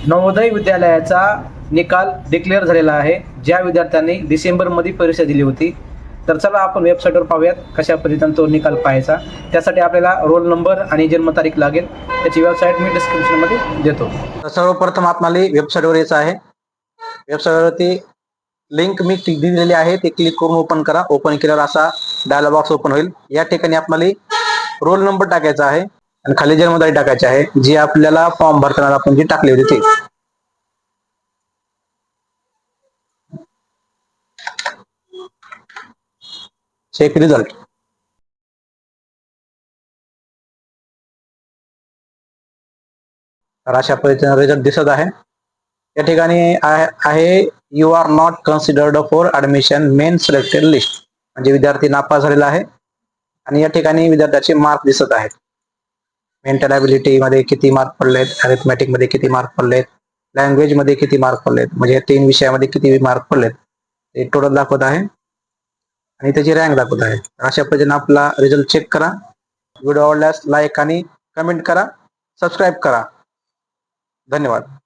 नवोदय विद्यालयाचा निकाल डिक्लेअर झालेला आहे, ज्या विद्यार्थ्यांनी डिसेंबरमध्ये परीक्षा दिली होती. तर चला आपण वेबसाईटवर पाहूयात कशा पद्धतीने तो निकाल पाहायचा. त्यासाठी आपल्याला रोल नंबर आणि जन्मतारीख लागेल. त्याची वेबसाईट मी डिस्क्रिप्शनमध्ये देतो. तर सर्वप्रथम आपल्याला वेबसाईटवर यायचं आहे. वेबसाईटवरती लिंक मी दिलेली आहे, ते क्लिक करून ओपन करा. ओपन केल्यावर असा डायलॉग बॉक्स ओपन होईल. या ठिकाणी आपल्याला रोल नंबर टाकायचा आहे आणि खाली जन्मतारीख टाकायची आहे, जी आपल्याला फॉर्म भरताना आपण जी टाकली होती ती. Check result. तर अशा पद्धतीने रिझल्ट दिसत आहे. या ठिकाणी आहे you are not considered for admission main selected list, म्हणजे विद्यार्थी नापास झालेला आहे. आणि या ठिकाणी विद्यार्थ्याचे मार्क दिसत आहेत. मेंटल ॲबिलिटी मध्ये किती मार्क पडलेत, अरिथमॅटिक मध्ये किती मार्क पडलेत, लँग्वेज मध्ये किती मार्क पडलेत, म्हणजे या 3 विषयामध्ये किती मार्क पडलेत ते टोटल दाखवत आहे आणि त्याची रँक दाखवत आहे. अशा पद्धतीने आपला रिझल्ट चेक करा. व्हिडिओ आवडल्यास लाईक आणि कमेंट करा, सबस्क्राईब करा. धन्यवाद.